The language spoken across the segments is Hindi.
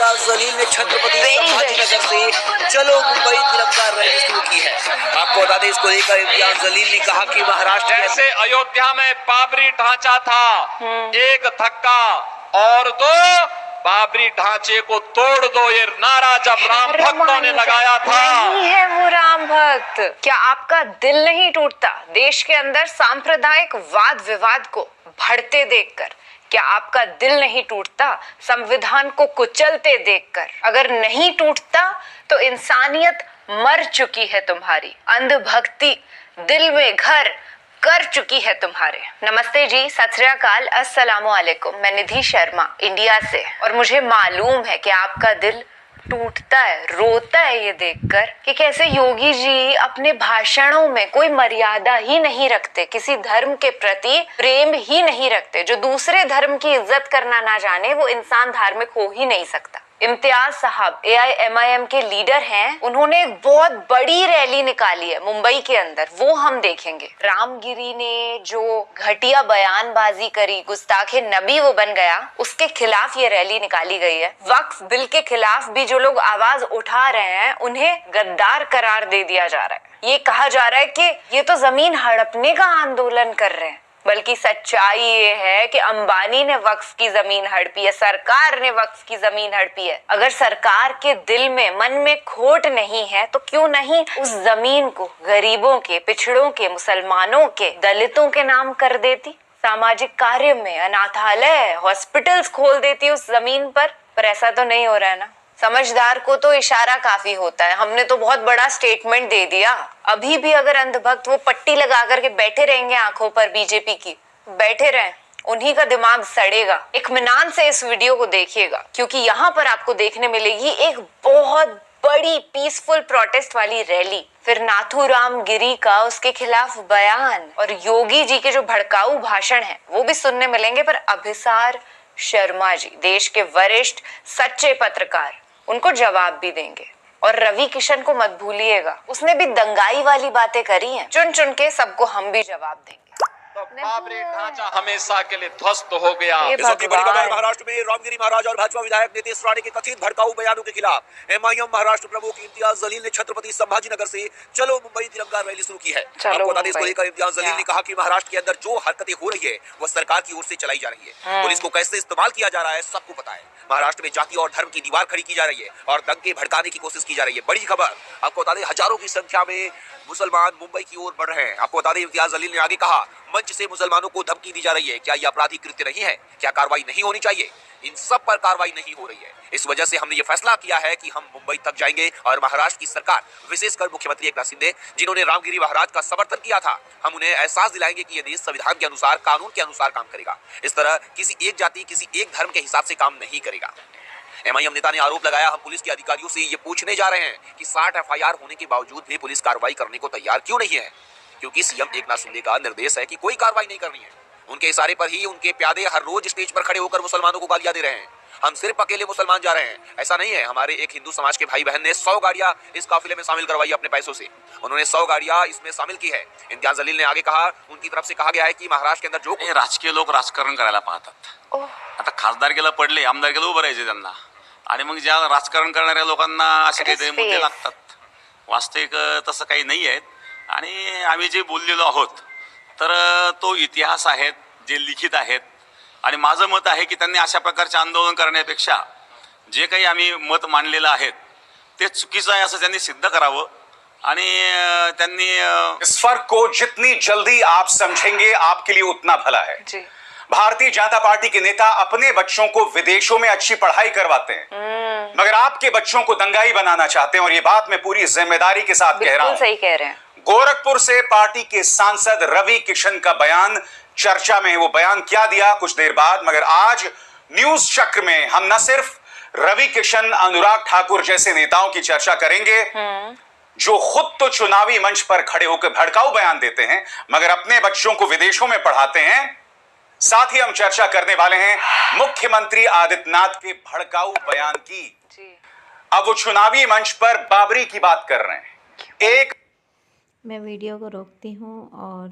इम्तियाज जलील ने छत्रपति संभाजीनगर से चलो मुंबई तिरंगा रैली शुरू की है। आपको बता दें, इसको लेकर इम्तियाज जलील ने कहा कि महाराष्ट्र जैसे अयोध्या में बाबरी ढांचा था, एक धक्का और दो, बाबरी ढांचे को तोड़ दो, ये नारा जब राम भक्तों ने लगाया था। नहीं है वो राम भक्त। क्या आपका दिल नहीं टूटता देश के अंदर सांप्रदायिक वाद विवाद को बढ़ते देखकर? क्या आपका दिल नहीं टूटता संविधान को कुचलते देखकर? अगर नहीं टूटता तो इंसानियत मर चुकी है तुम्हारी। अंधभक्ति दिल में घर कर चुकी है तुम्हारे। नमस्ते जी, सत श्री अकाल, अस्सलामु अलैकुम। मैं निधि शर्मा इंडिया से, और मुझे मालूम है कि आपका दिल टूटता है, रोता है ये देखकर कि कैसे योगी जी अपने भाषणों में कोई मर्यादा ही नहीं रखते, किसी धर्म के प्रति प्रेम ही नहीं रखते। जो दूसरे धर्म की इज्जत करना ना जाने वो इंसान धार्मिक हो ही नहीं सकता। इम्तियाज साहब AIMIM के लीडर हैं, उन्होंने एक बहुत बड़ी रैली निकाली है मुंबई के अंदर, वो हम देखेंगे। रामगिरी ने जो घटिया बयानबाजी करी, गुस्ताखे नबी वो बन गया, उसके खिलाफ ये रैली निकाली गई है। वक्फ बिल के खिलाफ भी जो लोग आवाज उठा रहे हैं उन्हें गद्दार करार दे दिया जा रहा है। ये कहा जा रहा है कि ये तो जमीन हड़पने का आंदोलन कर रहे हैं, बल्कि सच्चाई ये है कि अंबानी ने वक्फ की जमीन हड़पी है, सरकार ने वक्फ की जमीन हड़पी है। अगर सरकार के दिल में मन में खोट नहीं है तो क्यों नहीं उस जमीन को गरीबों के, पिछड़ों के, मुसलमानों के, दलितों के नाम कर देती, सामाजिक कार्य में अनाथालय, हॉस्पिटल्स खोल देती उस जमीन पर ऐसा तो नहीं हो रहा है ना। समझदार को तो इशारा काफी होता है, हमने तो बहुत बड़ा स्टेटमेंट दे दिया। अभी भी अगर अंधभक्त वो पट्टी लगा करके बैठे रहेंगे आंखों पर बीजेपी की, बैठे रहें, उन्हीं का दिमाग सड़ेगा। इत्मीनान से इस वीडियो को देखिएगा, क्योंकि यहाँ पर आपको देखने मिलेगी एक बहुत बड़ी पीसफुल प्रोटेस्ट वाली रैली, फिर नाथूराम गिरी का उसके खिलाफ बयान, और योगी जी के जो भड़काऊ भाषण है वो भी सुनने मिलेंगे। पर अभिसार शर्मा जी, देश के वरिष्ठ सच्चे पत्रकार, उनको जवाब भी देंगे। और रवि किशन को मत भूलिएगा, उसने भी दंगाई वाली बातें करी हैं, चुन चुन के सबको हम भी जवाब देंगे। तो बाबरी ढांचा हमेशा के लिए ध्वस्त हो गया। इस वक्त की बड़ी खबर महाराष्ट्र में रामगिरी महाराज और भाजपा विधायक नीतीश राणे के कथित भड़काऊ बयानों के खिलाफ MIM महाराष्ट्र प्रमुख इम्तियाज जलील ने छत्रपति संभाजीनगर से चलो मुंबई तिरंगा रैली शुरू की है। आपको बता दें, इसको लेकर इम्तियाज जलील ने कहा कि महाराष्ट्र के अंदर जो हरकतें हो रही है वो सरकार की ओर से चलाई जा रही है। पुलिस को कैसे इस्तेमाल किया जा रहा है सबको पता है। महाराष्ट्र में जाति और धर्म की दीवार खड़ी की जा रही है और दंगे भड़काने की कोशिश की जा रही है। बड़ी खबर, आपको बता दें, हजारों की संख्या में मुसलमान मुंबई की ओर बढ़ रहे हैं। आपको बता दें, इम्तियाज जलील ने आगे कहा, मंच से मुसलमानों को धमकी दी जा रही है। क्या ये आपराधिक कृत्य नहीं है? क्या कार्रवाई नहीं होनी चाहिए? इन सब पर कार्रवाई नहीं हो रही है। इस वजह से हमने ये फैसला किया है कि हम मुंबई तक जाएंगे और महाराष्ट्र की सरकार, विशेषकर मुख्यमंत्री एकनाथ शिंदे, जिन्होंने रामगिरी महाराज का समर्थन किया था, हम उन्हें एहसास दिलाएंगे कि ये देश संविधान के अनुसार, कानून के अनुसार काम करेगा। इस तरह किसी एक जाति, किसी एक धर्म के हिसाब से काम नहीं करेगा। MIM नेता ने आरोप लगाया, हम पुलिस के अधिकारियों से ये पूछने जा रहे हैं कि 60 FIR होने के बावजूद भी पुलिस कार्रवाई करने को तैयार क्यों नहीं है? क्योंकि CM एकनाथ शिंदे का निर्देश है कि कोई कार्रवाई नहीं करनी है। उनके इशारे पर ही उनके प्यादे हर रोज स्टेज पर खड़े होकर मुसलमानों को गालियां दे रहे हैं। हम सिर्फ अकेले मुसलमान जा रहे हैं, ऐसा नहीं है। हमारे एक हिंदू समाज के भाई बहन ने 100 गाड़ियां इस काफिले में शामिल करवाई अपने पैसों से। उन्होंने 100 गाड़ियां इसमें शामिल की है। इम्तियाज जलील ने आगे कहा, उनकी तरफ से कहा गया है की महाराष्ट्र के अंदर जो राजकीय लोक राजकारण करायला पाहतात, आता खासदारकीला पडले, आमदारकीला उभं राहायचे त्यांना, आणि मग ज्या राजकारण करणाऱ्या लोकांना असे काहीतरी मुद्दे लागतात। वास्तविक तसं काही नाही आहे। आणि आम्ही जे बोललेलो आहोत तर तो इतिहास आहेत, जे लिखित आहेत, आणि माझं मत आहे की त्यांनी अशा प्रकारचे आंदोलन करण्यापेक्षा जे काही आम्ही मत मांडलेलं आहे ते चुकीचं आहे असं त्यांनी सिद्ध करावं। आणि त्यांनी इस फर्क को जितनी जल्दी आप समझेंगे आपके लिए उतना भला है जी। भारतीय जनता पार्टी के नेता अपने बच्चों को विदेशों में अच्छी पढ़ाई करवाते हैं, मगर आपके बच्चों को दंगाई बनाना चाहते हैं। और ये बात मैं पूरी जिम्मेदारी के साथ कह रहा हूं। सही कह रहे हैं। गोरखपुर से पार्टी के सांसद रवि किशन का बयान चर्चा में है। वो बयान क्या दिया कुछ देर बाद, मगर आज न्यूज चक्र में हम न सिर्फ रवि किशन, अनुराग ठाकुर जैसे नेताओं की चर्चा करेंगे जो खुद तो चुनावी मंच पर खड़े होकर भड़काऊ बयान देते हैं मगर अपने बच्चों को विदेशों में पढ़ाते हैं। साथ ही हम चर्चा करने वाले हैं मुख्यमंत्री आदित्यनाथ के भड़काऊ बयान की। अब वो चुनावी मंच पर बाबरी की बात कर रहे हैं। मैं वीडियो को रोकती हूँ और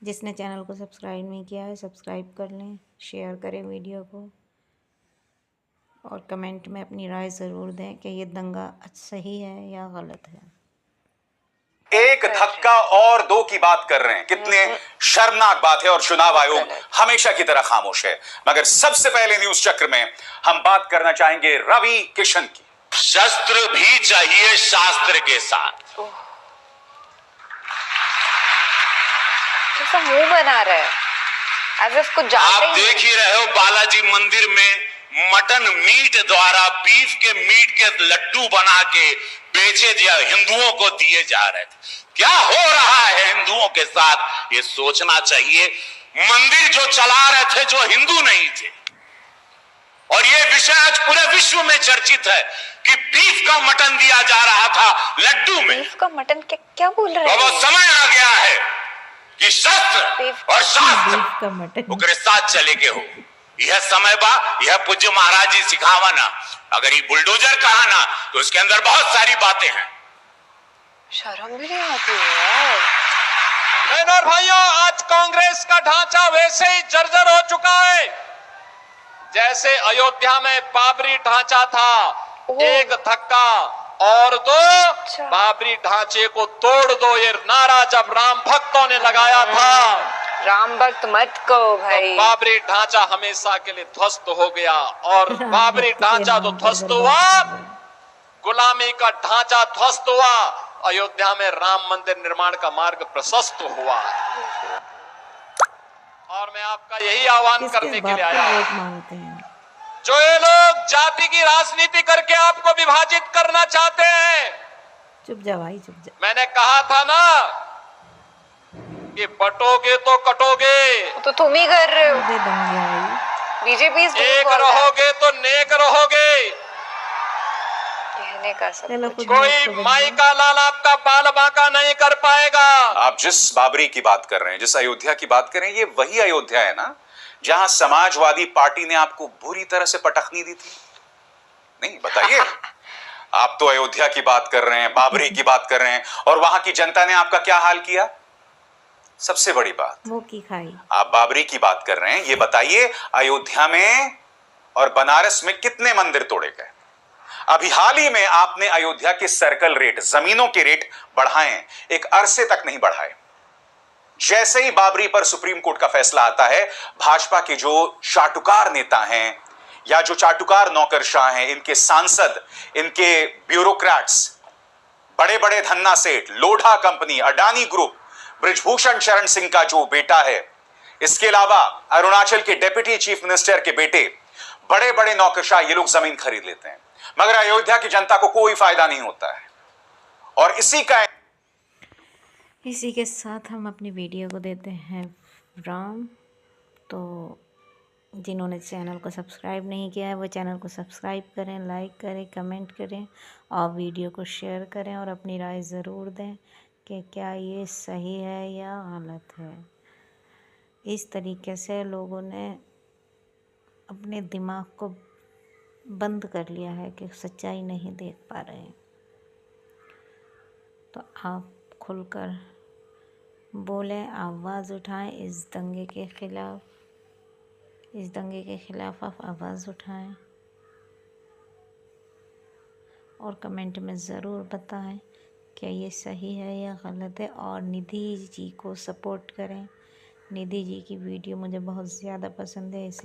जिसने चैनल को सब्सक्राइब नहीं किया है सब्सक्राइब कर लें, शेयर करें वीडियो को और कमेंट में अपनी राय ज़रूर दें कि ये दंगा सही है या गलत है। एक धक्का और दो की बात कर रहे हैं, कितने शर्मनाक बात है। और चुनाव आयोग हमेशा की तरह खामोश है। मगर सबसे पहले न्यूज चक्र में हम बात करना चाहेंगे रवि किशन की। शस्त्र भी चाहिए शास्त्र के साथ। कैसा मुंह बना रहा है, आज इसको आप देख ही रहे हो, बालाजी मंदिर में मटन मीट द्वारा बीफ के मीट के लड्डू बना के बेचे हिंदुओं को दिए जा रहे थे। क्या हो रहा है हिंदुओं के साथ, ये सोचना चाहिए। मंदिर जो चला रहे थे जो हिंदू नहीं थे, और ये विषय आज पूरे विश्व में चर्चित है कि बीफ का मटन दिया जा रहा था लड्डू में। बीफ का मटन क्या बोल रहे हैं? अब वो समय आ गया है कि शस्त्र और शास्त्र ओकरे साथ चले के हो। यह समय बा, यह पूज्य महाराज जी सिखावा ना। अगर ये बुलडोजर कहा ना तो इसके अंदर बहुत सारी बातें हैं। शर्म भी नहीं आती है। बहनों और भाइयों, आज कांग्रेस का ढांचा वैसे ही जर्जर हो चुका है जैसे अयोध्या में बाबरी ढांचा था। एक धक्का और दो, बाबरी ढांचे को तोड़ दो, ये नारा जब राम भक्तों ने लगाया था। राम भक्त मत कहो भाई। तो बाबरी ढांचा हमेशा के लिए ध्वस्त हो गया, और बाबरी ढांचा तो ध्वस्त हुआ, गुलामी का ढांचा ध्वस्त हुआ, अयोध्या में राम मंदिर निर्माण का मार्ग प्रशस्त हुआ। और मैं आपका यही आह्वान करने के लिए आया हूं, जो ये लोग जाति की राजनीति करके आपको विभाजित करना चाहते हैं। चुप जा भाई, चुप जा। मैंने कहा था ना कि बटोगे तो कटोगे, तो तुम ही कर रहे हो। बीजेपी एक रहोगे तो नेक रहोगे। कहने का सब कोई माई का लाल आपका बाल बांका नहीं कर पाएगा। आप जिस बाबरी की बात कर रहे हैं, जिस अयोध्या की बात कर रहे हैं, ये वही अयोध्या है ना जहां समाजवादी पार्टी ने आपको बुरी तरह से पटखनी दी थी? नहीं, बताइए। आप तो अयोध्या की बात कर रहे हैं, बाबरी की बात कर रहे हैं, और वहां की जनता ने आपका क्या हाल किया? सबसे बड़ी बात, वो की खाई। आप बाबरी की बात कर रहे हैं, ये बताइए अयोध्या में और बनारस में कितने मंदिर तोड़े गए? अभी हाल ही में आपने अयोध्या के सर्कल रेट, जमीनों के रेट बढ़ाए, एक अरसे तक नहीं बढ़ाए। जैसे ही बाबरी पर सुप्रीम कोर्ट का फैसला आता है, भाजपा के जो चाटुकार नेता हैं या जो चाटुकार नौकरशाह हैं, इनके सांसद, इनके ब्यूरोक्रेट्स, बड़े बड़े धन्ना सेठ, लोढ़ा कंपनी, अडानी ग्रुप, ब्रिजभूषण शरण सिंह का जो बेटा है, इसके अलावा अरुणाचल के डिप्टी चीफ मिनिस्टर के बेटे, बड़े बड़े नौकरशाह, ये लोग जमीन खरीद लेते हैं, मगर अयोध्या की जनता को कोई फायदा नहीं होता है। और इसी के साथ हम अपनी वीडियो को देते हैं विराम। तो जिन्होंने चैनल को सब्सक्राइब नहीं किया है वो चैनल को सब्सक्राइब करें, लाइक करें, कमेंट करें और वीडियो को शेयर करें और अपनी राय ज़रूर दें कि क्या ये सही है या गलत है। इस तरीके से लोगों ने अपने दिमाग को बंद कर लिया है कि सच्चाई नहीं देख पा रहे हैं। तो आप खुलकर बोलें, आवाज़ उठाएं इस दंगे के ख़िलाफ़। इस दंगे के ख़िलाफ़ आप आवाज़ उठाएं और कमेंट में ज़रूर बताएं क्या ये सही है या गलत है। और निधि जी को सपोर्ट करें। निधि जी की वीडियो मुझे बहुत ज़्यादा पसंद है, इसलिए